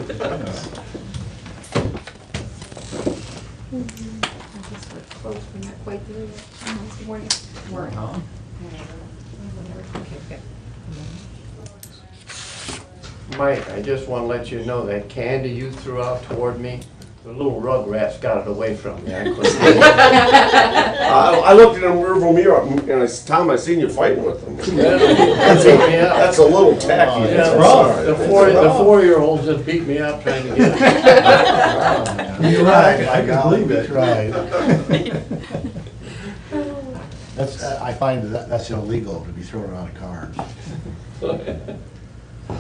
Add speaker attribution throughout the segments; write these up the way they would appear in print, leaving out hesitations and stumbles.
Speaker 1: guess we're close, we're not quite there yet. Good morning. Morning. Okay, good.
Speaker 2: Mike, I just want to let you know that candy you threw out toward me, the little rugrats got it away from me. I couldn't get it.
Speaker 3: I looked at him in rearview mirror, and it's Tom, I seen you fighting with him. That's a little tacky.
Speaker 2: Yeah,
Speaker 3: I'm sorry.
Speaker 2: the 4-year-olds just beat me up trying to get it.
Speaker 4: You're right, I can believe it. Right. That's, I find that's illegal to be thrown out of cars.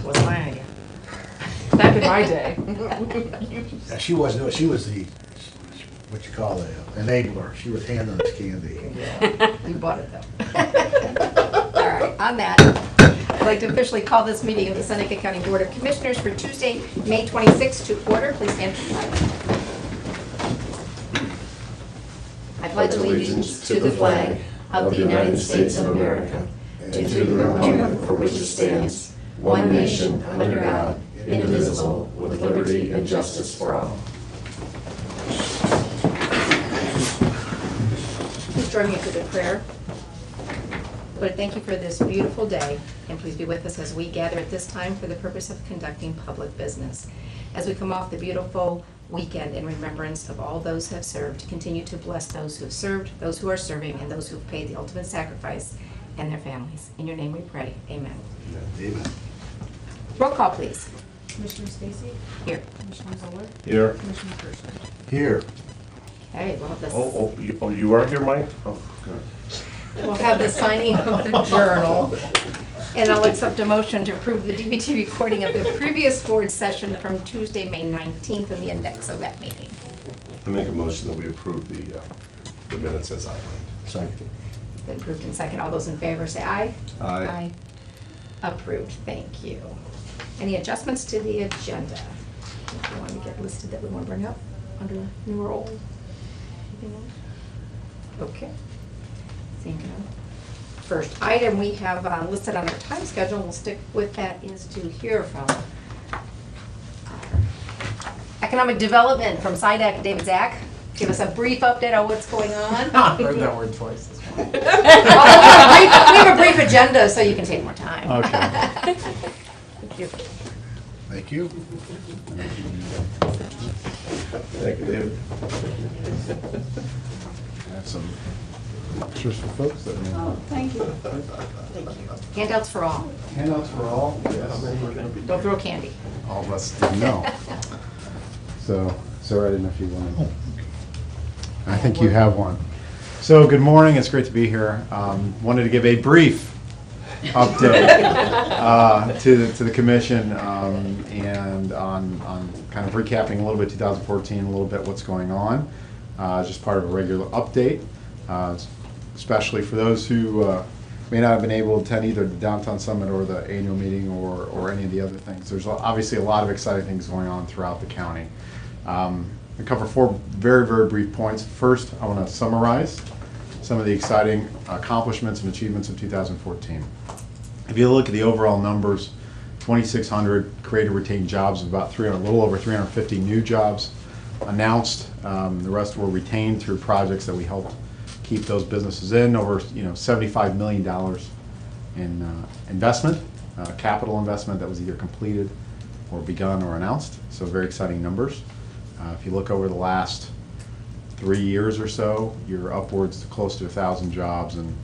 Speaker 1: What's my idea?
Speaker 5: Back in my day.
Speaker 4: Yeah, she was the, what you call it, enabler. She was handing us candy.
Speaker 1: You bought it though. All right, on that, I'd like to officially call this meeting of the Seneca County Board of Commissioners for Tuesday, May 26th to order. Please stand for the flag. I pledge allegiance to the flag of the United States of America and to the republic for which it stands, one nation, under God, indivisible, with liberty and justice for all. Please join me in a good prayer. Lord, thank you for this beautiful day, and please be with us as we gather at this time for the purpose of conducting public business. As we come off the beautiful weekend in remembrance of all those who have served, continue to bless those who have served, those who are serving, and those who have paid the ultimate sacrifice, and their families. In your name we pray, amen.
Speaker 4: Amen.
Speaker 1: Roll call, please.
Speaker 5: Commissioner Stacy?
Speaker 1: Here.
Speaker 5: Commissioner Zoller?
Speaker 3: Here.
Speaker 5: Commissioner Kirschner?
Speaker 4: Here.
Speaker 1: Okay, we'll have this.
Speaker 3: You are here, Mike? Oh, good.
Speaker 1: We'll have the signing of the journal, and I'll accept a motion to approve the DVD recording of the previous board session from Tuesday, May 19th, and the index of that meeting.
Speaker 3: I make a motion that we approve the minutes as outlined.
Speaker 4: Second.
Speaker 1: Been approved in second. All those in favor say aye.
Speaker 3: Aye.
Speaker 1: Approved, thank you. Any adjustments to the agenda? If you want to get listed that we want to bring up under new or old? Anything else? Okay. Seeing none. First item we have listed on our time schedule, we'll stick with that, is to hear from Economic Development from SIDAC, David Zach. Give us a brief update on what's going on.
Speaker 6: Heard that word twice this morning.
Speaker 1: We have a brief agenda, so you can take more time.
Speaker 6: Okay.
Speaker 1: Thank you.
Speaker 4: Thank you.
Speaker 3: Thank you, David.
Speaker 4: Have some.
Speaker 6: Extras for folks that may.
Speaker 5: Thank you.
Speaker 1: Handouts for all.
Speaker 6: Handouts for all? Yes.
Speaker 1: Don't throw candy.
Speaker 6: All of us didn't know. So, sorry, I didn't know if you wanted. I think you have one. So, good morning. It's great to be here. Wanted to give a brief update to the commission and on kind of recapping a little bit 2014, a little bit what's going on. Just part of a regular update, especially for those who may not have been able to attend either the Downtown Summit or the annual meeting or any of the other things. There's obviously a lot of exciting things going on throughout the county. I cover 4 very, very brief points. First, I want to summarize some of the exciting accomplishments and achievements of 2014. If you look at the overall numbers, 2,600 created retained jobs, about a little over 350 new jobs announced. The rest were retained through projects that we helped keep those businesses in. Over $75 million in investment, capital investment that was either completed or begun or announced. So very exciting numbers. If you look over the last 3 years or so, you're upwards to close to 1,000 jobs and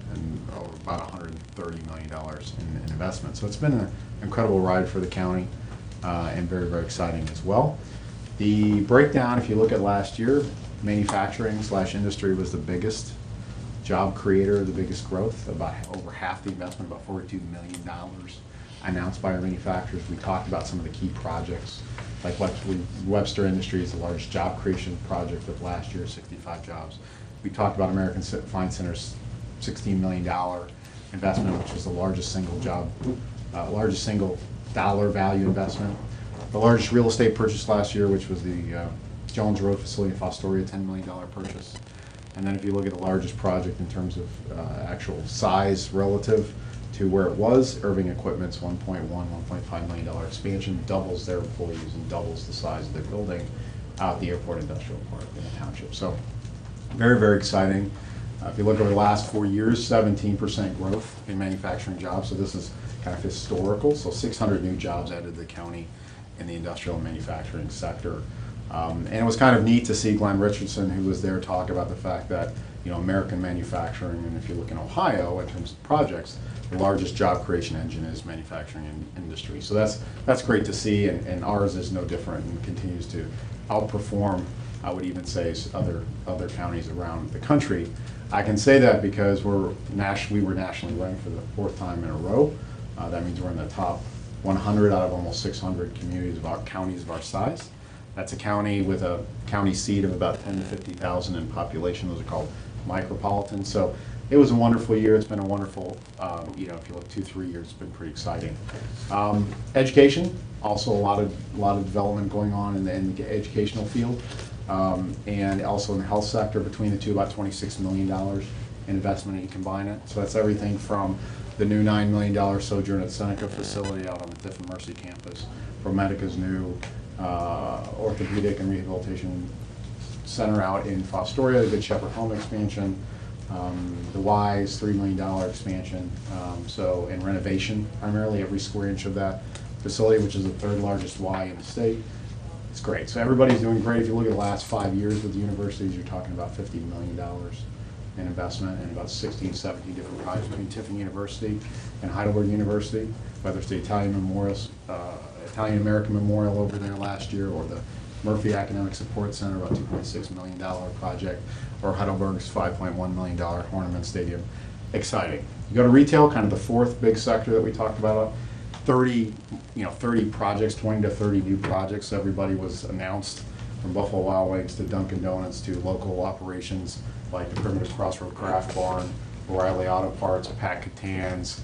Speaker 6: about $130 million in investment. So it's been an incredible ride for the county and very, very exciting as well. The breakdown, if you look at last year, manufacturing/industry was the biggest job creator, the biggest growth, about over half the investment, about $42 million announced by our manufacturers. We talked about some of the key projects, like Webster Industries, the largest job creation project of last year, 65 jobs. We talked about American Fine Center's $16 million investment, which was the largest single dollar value investment. The largest real estate purchase last year, which was the Jones Road facility in Fostoria, $10 million purchase. And then if you look at the largest project in terms of actual size relative, to where it was. Irving Equipment's $1.5 million expansion doubles their employees and doubles the size of their building out at the Airport Industrial Park in the township. So very, very exciting. If you look over the last 4 years, 17% growth in manufacturing jobs. So this is kind of historical. So 600 new jobs added to the county in the industrial and manufacturing sector. And it was kind of neat to see Glenn Richardson, who was there, talk about the fact that, you know, American manufacturing, and if you look in Ohio in terms of projects, the largest job creation engine is manufacturing industry. So that's great to see, and ours is no different and continues to outperform, I would even say, other counties around the country. I can say that because we were nationally ranked for the 4th time in a row. That means we're in the top 100 out of almost 600 counties of our size. That's a county with a county seat of about 10 to 50,000 in population. Those are called micropolitans. So it was a wonderful year. It's been a wonderful, you know, if you look 2-3 years, it's been pretty exciting. Education, also a lot of development going on in the educational field, and also in the health sector. Between the two, about $26 million in investment, and you combine it. So that's everything from the new $9 million Sojourn at Seneca facility out on the Tiffin Mercy campus, ProMedica's new orthopedic and rehabilitation center out in Fostoria, the Good Shepherd Home expansion, the Y's $3 million expansion, so in renovation, primarily every square inch of that facility, which is the 3rd largest Y in the state. It's great. So everybody's doing great. If you look at the last 5 years with the universities, you're talking about $50 million in investment and about 16, 17 different projects between Tiffin University and Heidelberg University, whether it's the Italian American Memorial over there last year, or the Murphy Academic Support Center, about $2.6 million project, or Heidelberg's $5.1 million Horniman Stadium. Exciting. You go to retail, kind of the 4th big sector that we talked about. 30 projects, 20 to 30 new projects. Everybody was announced, from Buffalo Wild Wings to Dunkin' Donuts to local operations like the Primitive Crossroad Craft Barn, O'Reilly Auto Parts, Pat Catan's,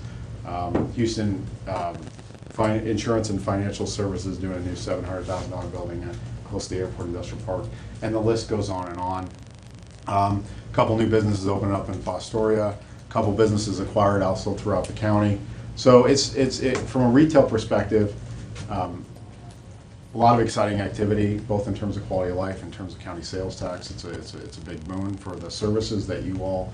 Speaker 6: Houston Insurance and Financial Services doing a new $700,000 building close to the Airport Industrial Park, and the list goes on and on. A couple new businesses opened up in Fostoria, a couple businesses acquired also throughout the county. So it's from a retail perspective, a lot of exciting activity, both in terms of quality of life, in terms of county sales tax. It's a big boon for the services that you all,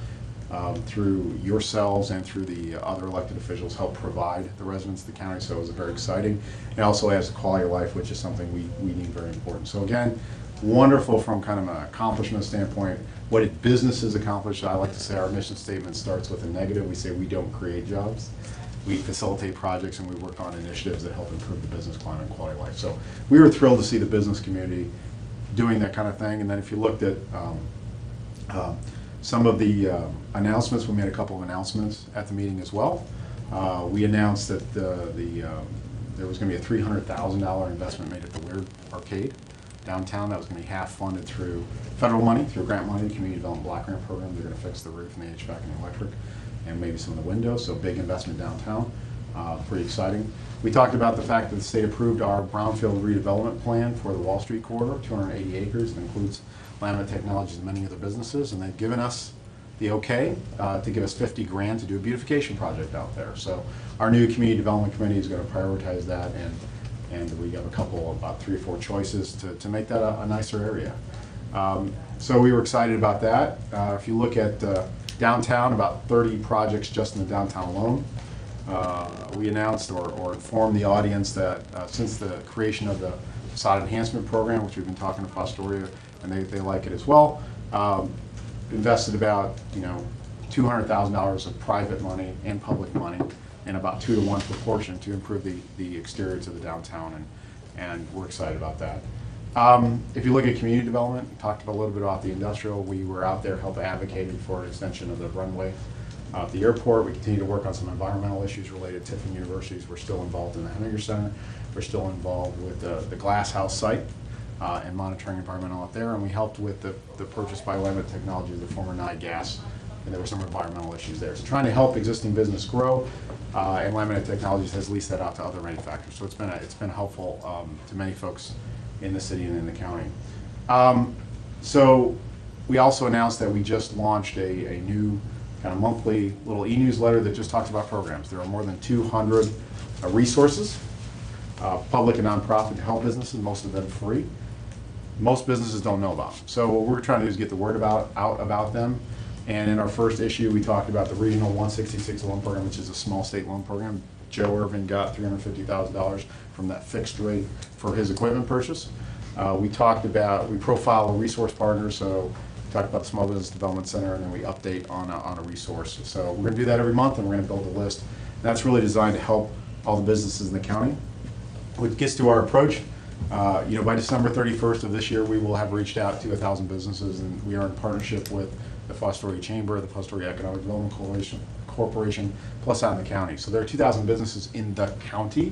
Speaker 6: through yourselves and through the other elected officials, help provide the residents of the county. So it was very exciting. It also adds quality of life, which is something we deem very important. So again, wonderful from kind of an accomplishment standpoint. What did businesses accomplish? I like to say our mission statement starts with a negative. We say we don't create jobs. We facilitate projects, and we work on initiatives that help improve the business climate and quality of life. So we were thrilled to see the business community doing that kind of thing. And then if you looked at some of the announcements, we made a couple of announcements at the meeting as well. We announced that there was going to be a $300,000 investment made at the Weird Arcade downtown. That was going to be half funded through federal money, through grant money, Community Development Block Grant Program. They're going to fix the roof and the HVAC and the electric, and maybe some of the windows. So big investment downtown. Pretty exciting. We talked about the fact that the state approved our brownfield redevelopment plan for the Wall Street corridor, 280 acres. It includes Laminate Technologies and many other businesses, and they've given us the okay to give us $50,000 to do a beautification project out there. So our new community development committee is going to prioritize that, and we have a couple, about 3 or 4 choices to make that a nicer area. So we were excited about that. If you look at downtown, about 30 projects just in the downtown alone. We announced or informed the audience that since the creation of the facade enhancement program, which we've been talking to Fostoria, and they like it as well, invested about $200,000 of private money and public money in about 2-to-1 proportion to improve the exterior to the downtown, and we're excited about that. If you look at community development, we talked a little bit about the industrial. We were out there helping advocating for an extension of the runway at the airport. We continue to work on some environmental issues related to Tiffin Universities. We're still involved in the Heminger Center. We're still involved with the Glass House site and monitoring environmental out there. And we helped with the purchase by Laminate Technologies of the former Nye Gas, and there were some environmental issues there. So trying to help existing business grow, and Laminate Technologies has leased that out to other manufacturers. So it's been helpful to many folks in the city and in the county. So we also announced that we just launched a new kind of monthly little e-newsletter that just talks about programs. There are more than 200 resources, public and nonprofit to help businesses, most of them free. Most businesses don't know about them. So what we're trying to do is get the word out about them. And in our first issue, we talked about the Regional 166 loan program, which is a small state loan program. Joe Irvin got $350,000 from that fixed rate for his equipment purchase. We profile a resource partner, so we talked about the Small Business Development Center, and then we update on a resource. So we're gonna do that every month, and we're gonna build a list. And that's really designed to help all the businesses in the county. Which gets to our approach, by December 31st of this year, we will have reached out to 1,000 businesses, and we are in partnership with the Fostoria Chamber, the Fostoria Economic Development Corporation, plus out in the county. So there are 2,000 businesses in the county,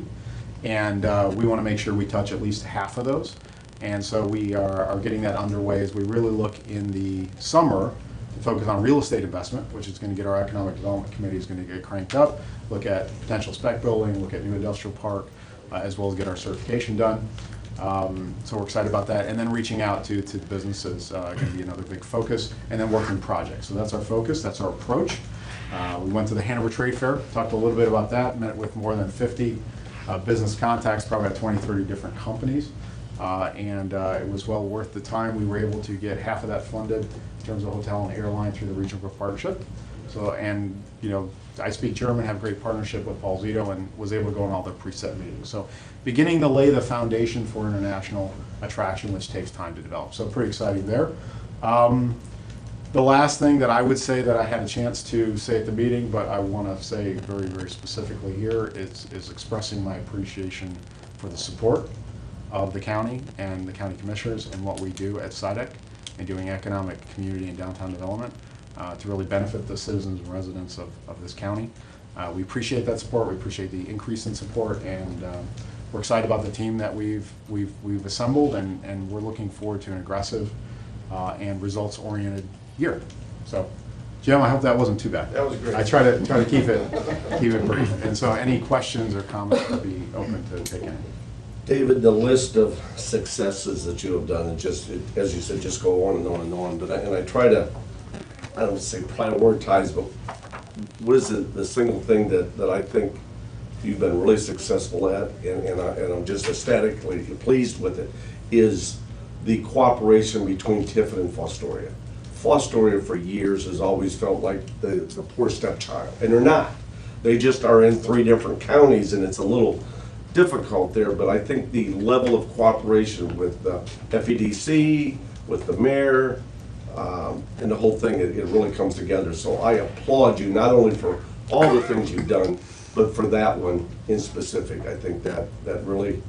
Speaker 6: and we want to make sure we touch at least half of those. And so we are getting that underway as we really look in the summer to focus on real estate investment, which is going to get our Economic Development Committee is going to get cranked up, look at potential spec building, look at new industrial park, as well as get our certification done. So we're excited about that. And then reaching out to businesses going to be another big focus. And then working projects. So that's our focus, that's our approach. We went to the Hanover Trade Fair, talked a little bit about that, met with more than 50 business contacts, probably at 20, 30 different companies. It was well worth the time. We were able to get half of that funded in terms of hotel and airline through the Regional Growth Partnership. So, I speak German, have a great partnership with Paul Zito, and was able to go on all the preset meetings. So beginning to lay the foundation for international attraction, which takes time to develop. So pretty exciting there. The last thing that I would say that I had a chance to say at the meeting, but I want to say very, very specifically here, is expressing my appreciation for the support of the county and the county commissioners and what we do at SIDEC and doing economic, community, and downtown development. To really benefit the citizens and residents of this county. We appreciate that support. We appreciate the increase in support, and we're excited about the team that we've assembled, and we're looking forward to an aggressive and results-oriented year. So, Jim, I hope that wasn't too bad.
Speaker 3: That was great.
Speaker 6: I try to keep it brief. And so, any questions or comments would be open to taking.
Speaker 3: David, the list of successes that you have done, and just, as you said, just go on and on and on, but I try to, I don't say prioritize, but what is the single thing that I think you've been really successful at, and I'm just ecstatically pleased with it, is the cooperation between Tiffin and Fostoria. Fostoria for years has always felt like the poor stepchild, and they're not. They just are in 3 different counties, and it's a little difficult there, but I think the level of cooperation with the FEDC, with the mayor, and the whole thing, it really comes together. So I applaud you not only for all the things you've done, but for that one in specific. I think that really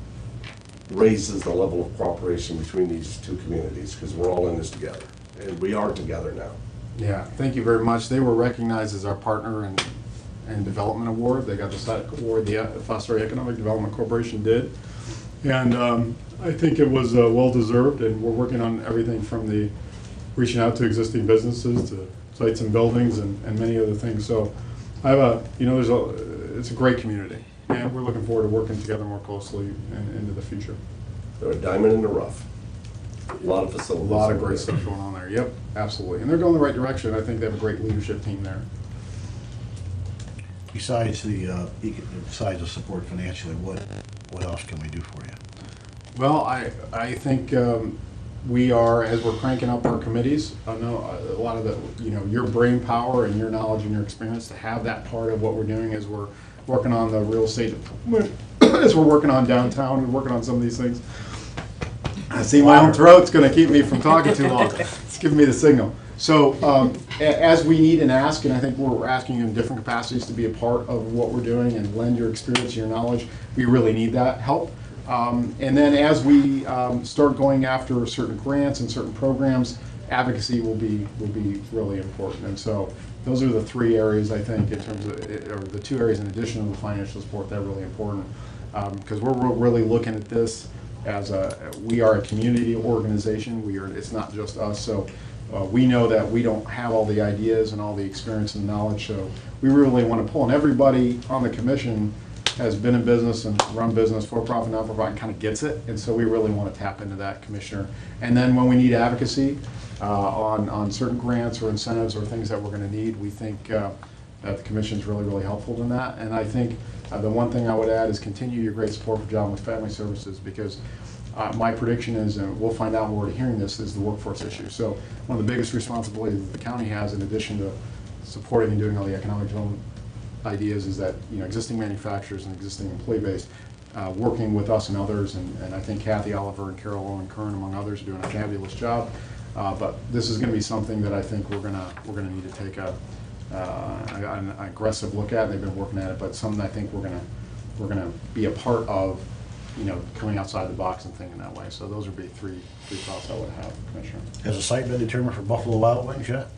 Speaker 3: raises the level of cooperation between these 2 communities, because we're all in this together, and we are together now.
Speaker 6: Yeah, thank you very much. They were recognized as our partner and development award. They got the SIDEC award, the Fostoria Economic Development Corporation did. And I think it was well-deserved, and we're working on everything from the reaching out to existing businesses to sites and buildings and many other things. So I have it's a great community, and we're looking forward to working together more closely into the future.
Speaker 3: They're a diamond in the rough. A lot of facilities.
Speaker 6: A lot of great stuff going on there. Yep, absolutely. And they're going the right direction. I think they have a great leadership team there.
Speaker 4: Besides the support financially, what else can we do for you?
Speaker 6: Well, I think we are, as we're cranking up our committees, I know a lot of the, your brain power and your knowledge and your experience to have that part of what we're doing as we're working on the real estate, as we're working on downtown and working on some of these things. I see my own throat's going to keep me from talking too long. It's giving me the signal. So as we need and ask, and I think we're asking you in different capacities to be a part of what we're doing and lend your experience, your knowledge, we really need that help. And then as we start going after certain grants and certain programs, advocacy will be really important. And so those are the 3 areas, I think, in terms of, or the 2 areas in addition to the financial support that are really important. Because we're really looking at this as we are a community organization. It's not just us. So we know that we don't have all the ideas and all the experience and knowledge. So we really want to pull in everybody on the commission has been in business and run business for profit, not for profit, and kind of gets it. And so we really want to tap into that, Commissioner. And then when we need advocacy on certain grants or incentives or things that we're going to need, we think that the commission's really, really helpful in that. And I think the one thing I would add is continue your great support for Job and Family Services, because my prediction is, and we'll find out when we're hearing this, is the workforce issue. So one of the biggest responsibilities that the county has, in addition to supporting and doing all the economic development ideas, is that, you know, existing manufacturers and existing employee base, working with us and others, and I think Kathy Oliver and Carol Owen Kern, among others, are doing a fabulous job. But this is going to be something that I think we're gonna need to take an aggressive look at. They've been working at it, but something I think we're gonna be a part of, you know, coming outside the box and thinking that way. So those would be three thoughts I would have, Commissioner.
Speaker 4: Has a site been determined for Buffalo Wild Wings yet?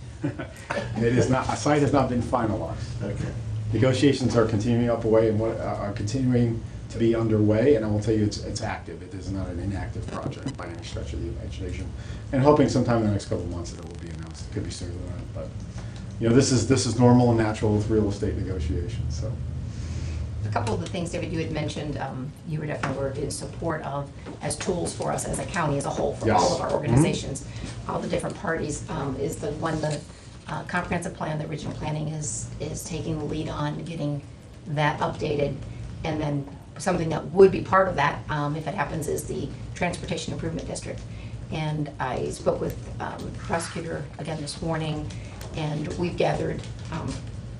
Speaker 6: It is not, a site has not been finalized.
Speaker 4: Okay.
Speaker 6: Negotiations are continuing and are continuing to be underway, and I will tell you, it's active. It is not an inactive project by any stretch of the imagination. And hoping sometime in the next couple of months that it will be announced. It could be sooner than that, but, you know, this is normal and natural with real estate negotiations, so.
Speaker 1: A couple of the things, David, you had mentioned, you were definitely in support of as tools for us as a county as a whole, for
Speaker 6: Yes.
Speaker 1: all of our organizations, all the different parties, is the one, the comprehensive plan, the regional planning is taking the lead on getting that updated. And then something that would be part of that, if it happens, is the Transportation Improvement District. And I spoke with the prosecutor again this morning, and we've gathered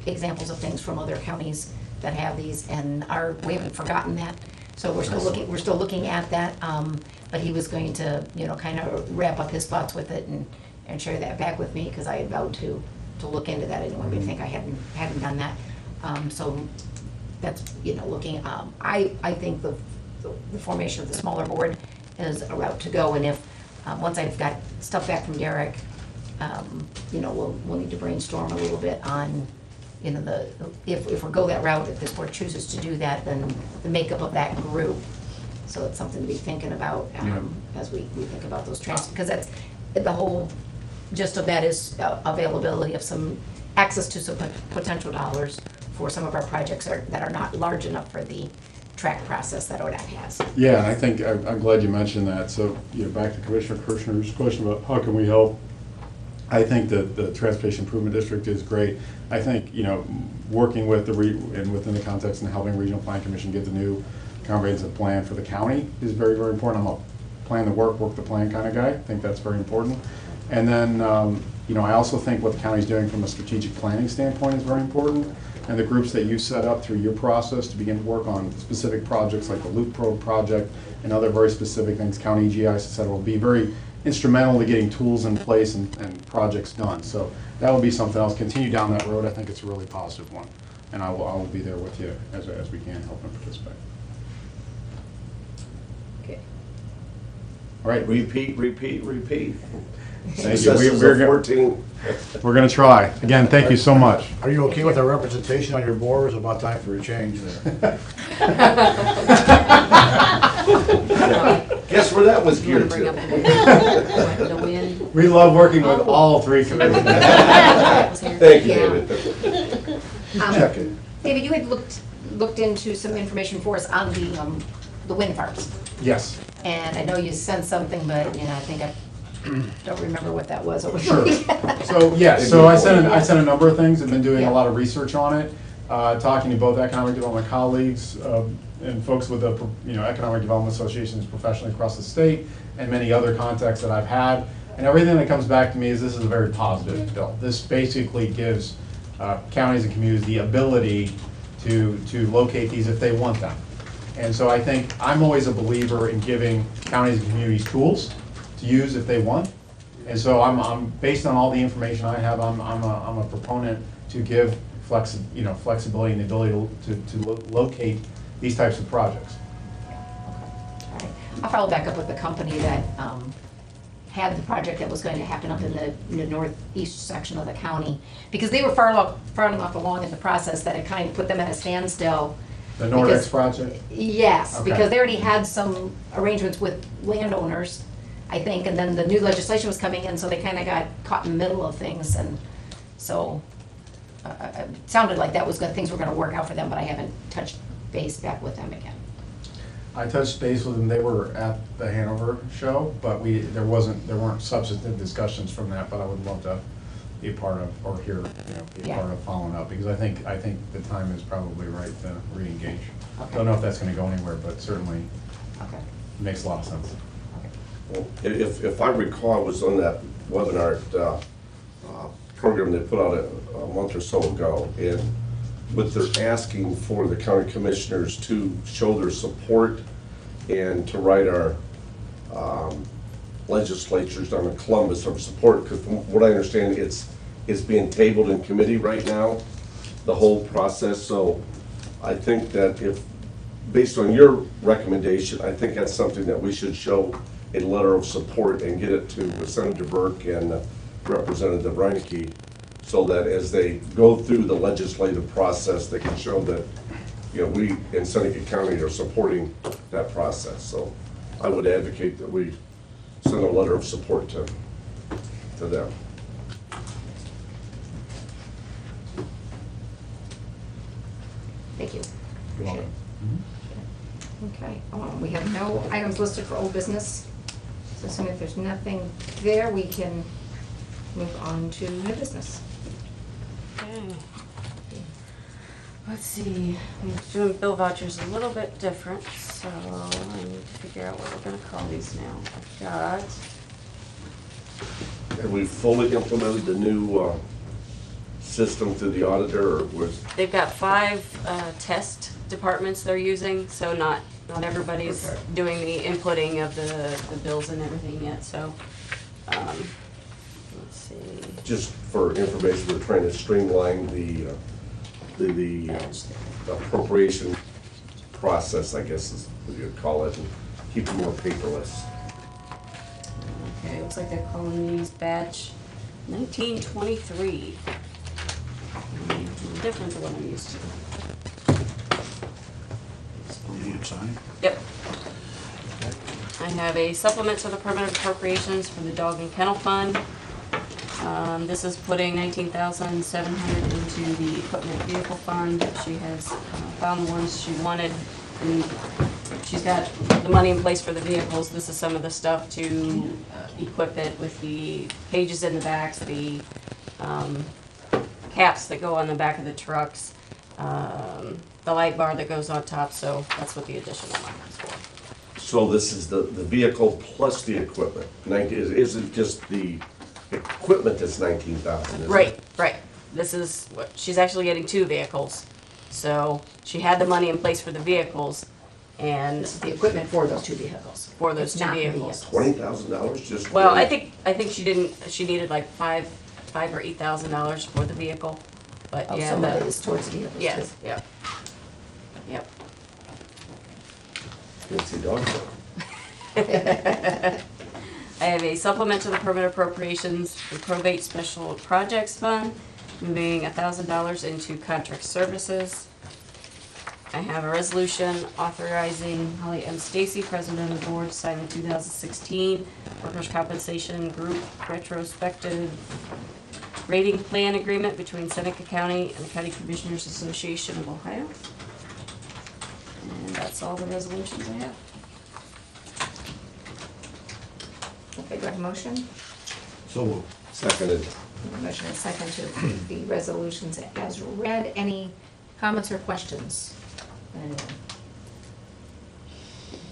Speaker 1: examples of things from other counties that have these, and we haven't forgotten that. So we're still looking at that, but he was going to, you know, kind of wrap up his thoughts with it and share that back with me, because I had vowed to look into that. I didn't want me to think I hadn't done that. So that's, you know, looking, I think the formation of the smaller board is a route to go, and if, once I've got stuff back from Derek, you know, we'll need to brainstorm a little bit on, you know, if we go that route, if this board chooses to do that, then the makeup of that group. So it's something to be thinking about as we think about those because that's, the whole gist of that is availability of some, access to some potential dollars for some of our projects that are not large enough for the track process that ODOT has.
Speaker 6: Yeah, and I think, I'm glad you mentioned that. So, you know, back to Commissioner Kirchner's question about how can we help, I think that the Transportation Improvement District is great. I think, you know, working with and within the context and helping Regional Planning Commission get the new comprehensive plan for the county is very, very important. I'm a plan the work the plan kind of guy. I think that's very important. And then, you know, I also think what the county's doing from a strategic planning standpoint is very important. And the groups that you set up through your process to begin to work on specific projects like the Loop Road project and other very specific things, county GIS, et cetera, will be very instrumental to getting tools in place and projects done. So that will be something else. Continue down that road. I think it's a really positive one. And I will be there with you as we can help and participate.
Speaker 1: Okay.
Speaker 6: All right.
Speaker 3: Repeat.
Speaker 6: Thank you.
Speaker 3: Successes of 14.
Speaker 6: We're going to try. Again, thank you so much.
Speaker 4: Are you okay with our representation on your board, or is it about time for a change there?
Speaker 3: Guess where that was
Speaker 5: You wanna
Speaker 3: geared
Speaker 5: bring up
Speaker 3: to?
Speaker 5: the wind?
Speaker 6: We love working with all three committees.
Speaker 3: Thank you,
Speaker 1: Yeah.
Speaker 3: David.
Speaker 1: Um, David, you had looked into some information for us on the wind farms.
Speaker 6: Yes.
Speaker 1: And I know you sent something, but, you know, I think I don't remember what that was.
Speaker 6: Sure. So, yes, so I sent a number of things. I've been doing a lot of research on it, talking to both economic development colleagues and folks with the, you know, economic development associations professionally across the state and many other contacts that I've had. And everything that comes back to me is this is a very positive bill. This basically gives counties and communities the ability to locate these if they want them. And so I think I'm always a believer in giving counties and communities tools to use if they want. And so I'm based on all the information I have, I'm a proponent to give flexibility and the ability to locate these types of projects.
Speaker 1: All right. I'll follow back up with the company that had the project that was going to happen up in the northeast section of the county, because they were far enough along in the process that it kind of put them at a standstill.
Speaker 6: The Nordex project?
Speaker 1: Yes,
Speaker 6: Okay.
Speaker 1: because they already had some arrangements with landowners, I think, and then the new legislation was coming in, so they kind of got caught in the middle of things, and so it sounded like that was good, things were going to work out for them, but I haven't touched base back with them again?
Speaker 6: I touched base with them, they were at the Hanover show, but there weren't substantive discussions from that, but I would love to be a part of, or hear, be a
Speaker 1: Yeah.
Speaker 6: part of following up, because I think the time is probably right to re-engage.
Speaker 1: Okay.
Speaker 6: Don't know if that's gonna go anywhere, but certainly
Speaker 1: Okay.
Speaker 6: makes a lot of sense.
Speaker 3: Well, if I recall, I was on that webinar program they put out a month or so ago, and what they're asking for the county commissioners to show their support and to write our legislatures down in Columbus of support, because from what I understand, it's being tabled in committee right now, the whole process. So I think that based on your recommendation, I think that's something that we should show a letter of support and get it to Senator Burke and Representative Reineke, so that as they go through the legislative process, they can show that, we in Seneca County are supporting that process. So I would advocate that we send a letter of support to them.
Speaker 1: Thank you.
Speaker 4: You're
Speaker 1: Appreciate
Speaker 4: welcome.
Speaker 1: it. Okay, we have no items listed for old business, so assuming if there's nothing there, we can move on to new business.
Speaker 7: Okay. Let's see, I'm doing bill vouchers a little bit different, so I need to figure out what we're gonna call these now. I've got,
Speaker 3: Have we fully implemented the new system through the auditor, or was?
Speaker 7: they've got 5 test departments they're using, so not everybody's
Speaker 3: Okay.
Speaker 7: doing the inputting of the bills and everything yet, so, let's see.
Speaker 3: Just for information, we're trying to streamline the appropriation process, I guess is what you'd call it, and keep it more paperless.
Speaker 7: Okay, looks like they're calling these batch 1923. Different than what I'm used to.
Speaker 4: You need to sign?
Speaker 7: Yep. I have a supplement to the permanent appropriations for the dog and kennel fund. This is putting $19,700 into the equipment vehicle fund. She has found the ones she wanted, and she's got the money in place for the vehicles. This is some of the stuff to equip it with the pages in the backs, the caps that go on the back of the trucks, the light bar that goes on top, so that's what the additional money is for.
Speaker 3: So this is the vehicle plus the equipment. Isn't just the equipment that's 19,000, is it?
Speaker 7: Right. This is what, she's actually getting 2 vehicles. So she had the money in place for the vehicles and
Speaker 1: This is the equipment for those 2 vehicles.
Speaker 7: for those
Speaker 1: It's
Speaker 7: 2
Speaker 1: not
Speaker 7: vehicles.
Speaker 3: $20,000 just?
Speaker 7: Well,
Speaker 3: for-
Speaker 7: I think she needed like $5,000 or $8,000 for the vehicle, but
Speaker 1: Oh,
Speaker 7: yeah.
Speaker 1: some of
Speaker 7: the-
Speaker 1: it is towards the vehicles too.
Speaker 7: Yes, yep. Yep.
Speaker 3: Fancy dog show.
Speaker 7: I have a supplement to the permanent appropriations for probate special projects fund, moving $1,000 into contract services. I have a resolution authorizing Holly M. Stacy, President of the Board, to sign the 2016 Workers' Compensation Group Retrospective Rating Plan Agreement between Seneca County and the County Commissioners Association of Ohio. And that's all the resolutions I have.
Speaker 1: Okay, do I have a motion?
Speaker 4: So moved.
Speaker 3: Seconded.
Speaker 1: Motion and second to approve the resolutions as read. Any comments or questions? Anyone?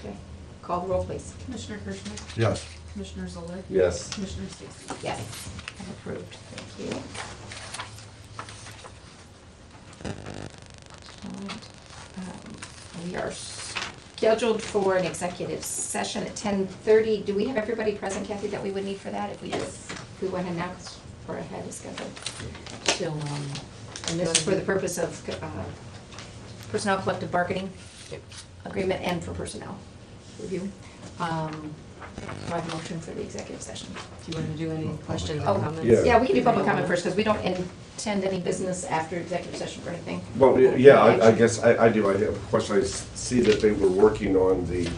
Speaker 1: Okay, call the roll, please.
Speaker 5: Commissioner Kirschner?
Speaker 4: Yes.
Speaker 5: Commissioner Zoller?
Speaker 3: Yes.
Speaker 5: Commissioner Stacy?
Speaker 1: Yes, I'm approved. Thank you. And, we are scheduled for an executive session at 10:30. Do we have everybody present, Kathy, that we would need for that? If we did, if we went ahead now, because we're ahead of schedule.
Speaker 5: Till,
Speaker 1: And this is for the purpose of personnel collective bargaining agreement and for personnel review. Do I have a motion for the executive session?
Speaker 7: Do you want to do any questions or
Speaker 1: Oh,
Speaker 7: comments?
Speaker 3: Yeah.
Speaker 1: Yeah, we can do public comment first, because we don't intend any business after executive session or anything.
Speaker 3: Well, yeah, I guess I do. I have a question. I see that they were working on the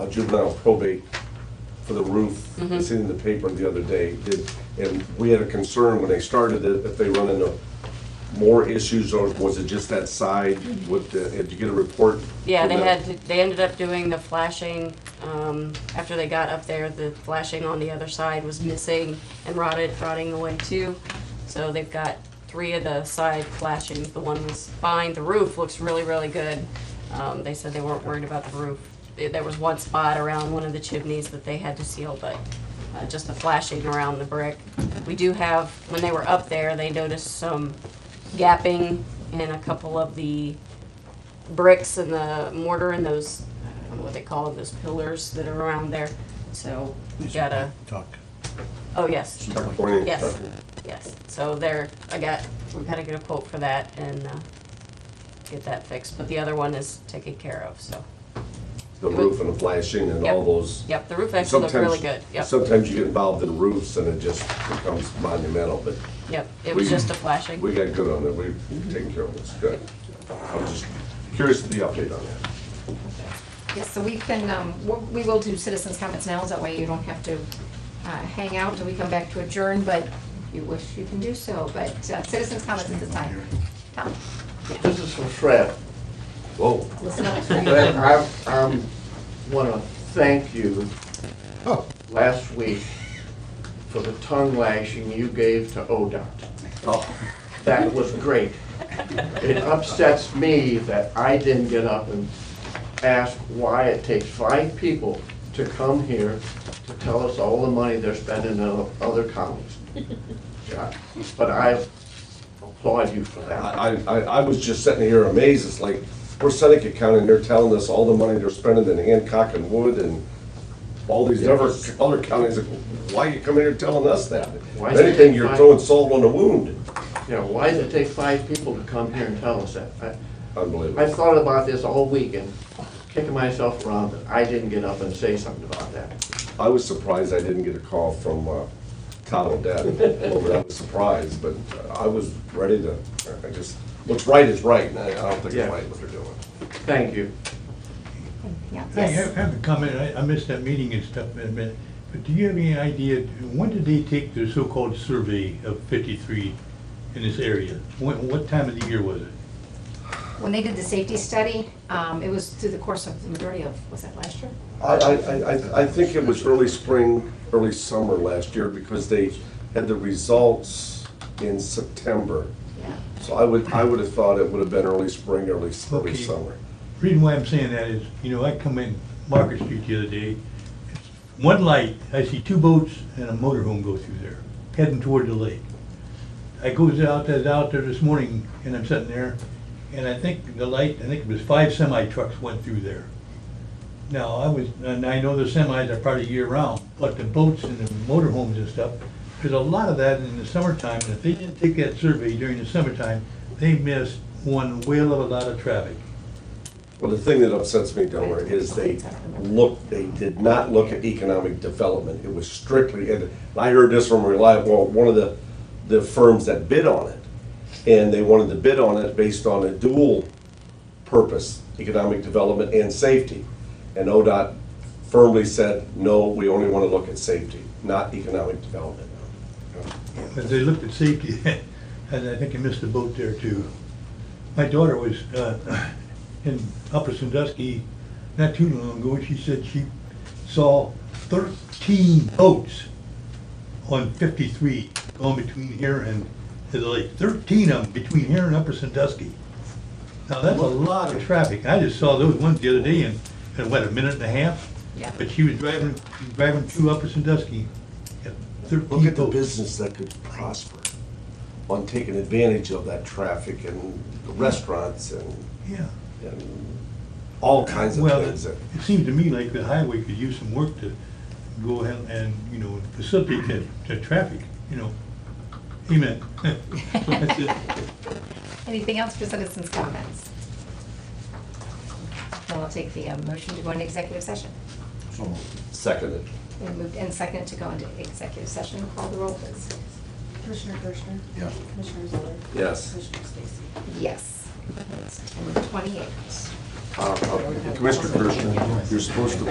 Speaker 3: juvenile probate for the roof. I seen in the paper the other day. And we had a concern when they started that if they run into more issues, or was it just that side? Did you get a report?
Speaker 7: Yeah,
Speaker 3: from
Speaker 7: they
Speaker 3: that?
Speaker 7: they ended up doing the flashing, after they got up there, the flashing on the other side was missing and rotting away too. So they've got 3 of the side flashings, the one was fine, the roof looks really, really good. They said they weren't worried about the roof. There was one spot around one of the chimneys that they had to seal, but just the flashing around the brick. We do have, when they were up there, they noticed some gapping in a couple of the bricks and the mortar and those, I don't know what they call them, those pillars that are around there. So we gotta,
Speaker 4: Talk.
Speaker 7: oh, yes.
Speaker 3: Tuck pointing?
Speaker 7: Yes, yes. So we gotta get a quote for that and get that fixed. But the other one is taken care of, so.
Speaker 3: The roof and the flashing and all
Speaker 7: Yep.
Speaker 3: those.
Speaker 7: Yep, the roof actually looked really good. Yep,
Speaker 3: Sometimes you get involved in roofs and it just becomes monumental, but
Speaker 7: yep. It was
Speaker 3: we-
Speaker 7: just a flashing.
Speaker 3: we got good on it. We've taken care of this. Good. I'm just curious to the update on that.
Speaker 1: Yes, so we can, we will do citizens' comments now, so that way you don't have to hang out till we come back to adjourn, but if you wish, you can do so. But citizens' comments at this time. Tom,
Speaker 2: This is for Fred.
Speaker 3: Whoa.
Speaker 1: listen up.
Speaker 2: Fred, I want to thank you
Speaker 4: Oh,
Speaker 2: last week for the tongue lashing you gave to ODOT.
Speaker 3: Oh,
Speaker 2: That was great. It upsets me that I didn't get up and ask why it takes 5 people to come here to tell us all the money they're spending in other counties. Yeah, but I applaud you for that.
Speaker 3: I was just sitting here amazed. It's like, we're Seneca County and they're telling us all the money they're spending in Hancock and Wood and all these other counties. Like, why are you coming here telling us that?
Speaker 2: Why
Speaker 3: If
Speaker 2: is it
Speaker 3: anything, you're
Speaker 2: fine?
Speaker 3: throwing salt on the wound.
Speaker 2: You know, why does it take 5 people to come here and tell us that? I
Speaker 3: Unbelievable.
Speaker 2: thought about this all week and kicking myself around that I didn't get up and say something about that.
Speaker 3: I was surprised I didn't get a call from Todd Odette. I was surprised, but I was ready to, what's right is right, and I don't think
Speaker 2: Yeah.
Speaker 3: it's right what they're doing.
Speaker 2: Thank you.
Speaker 1: Yeah,
Speaker 8: I
Speaker 1: yes.
Speaker 8: have a comment, I missed that meeting and stuff, but do you have any idea, when did they take the so-called survey of 53 in this area? What time of the year was it?
Speaker 1: When they did the safety study, it was through the course of the majority of, was that last year?
Speaker 3: I think it was early spring, early summer last year, because they had the results in September.
Speaker 1: Yeah.
Speaker 3: So I would have thought it would have been early spring, early
Speaker 8: Okay.
Speaker 3: summer.
Speaker 8: Reason why I'm saying that is, I come in Market Street the other day, it's one light, I see 2 boats and a motorhome go through there, heading toward the lake. I was out there this morning, and I'm sitting there, and I think it was 5 semi-trucks went through there. Now, and I know the semis are part of year-round, but the boats and the motorhomes and stuff, there's a lot of that in the summertime, and if they didn't take that survey during the summertime, they missed one whale of a lot of traffic.
Speaker 3: Well, the thing that upsets me, Delmer, is they did not look at economic development. It was strictly, and I heard this from one of the firms that bid on it. And they wanted to bid on it based on a dual purpose, economic development and safety. And ODOT firmly said, no, we only want to look at safety, not economic development.
Speaker 8: But they looked at safety, and I think I missed a boat there too. My daughter was in Upper Sandusky not too long ago, and she said she saw 13 boats on 53 going between here and the lake. 13 of them between here and Upper Sandusky. Now, that's a lot of traffic. I just saw those ones the other day in, what, a minute and a half?
Speaker 1: Yeah.
Speaker 8: But she was driving through Upper Sandusky. At 13
Speaker 3: Look at the
Speaker 8: boats.
Speaker 3: business that could prosper on taking advantage of that traffic and the restaurants
Speaker 8: Yeah.
Speaker 3: and all kinds of
Speaker 8: Well,
Speaker 3: things.
Speaker 8: it seems to me like the highway could use some work to go ahead and, facilitate that traffic, Amen. That's it.
Speaker 1: Anything else for citizens' comments? Then I'll take the motion to go into executive session.
Speaker 4: so,
Speaker 3: Seconded.
Speaker 1: We moved and seconded to go into executive session. Call the roll, please.
Speaker 5: Commissioner Kirchner?
Speaker 4: yeah.
Speaker 5: Commissioner Zeller?
Speaker 3: Yes.
Speaker 5: Commissioner Stacy?
Speaker 1: Yes. It's 10:28.
Speaker 3: Commissioner Kirschner, you're supposed to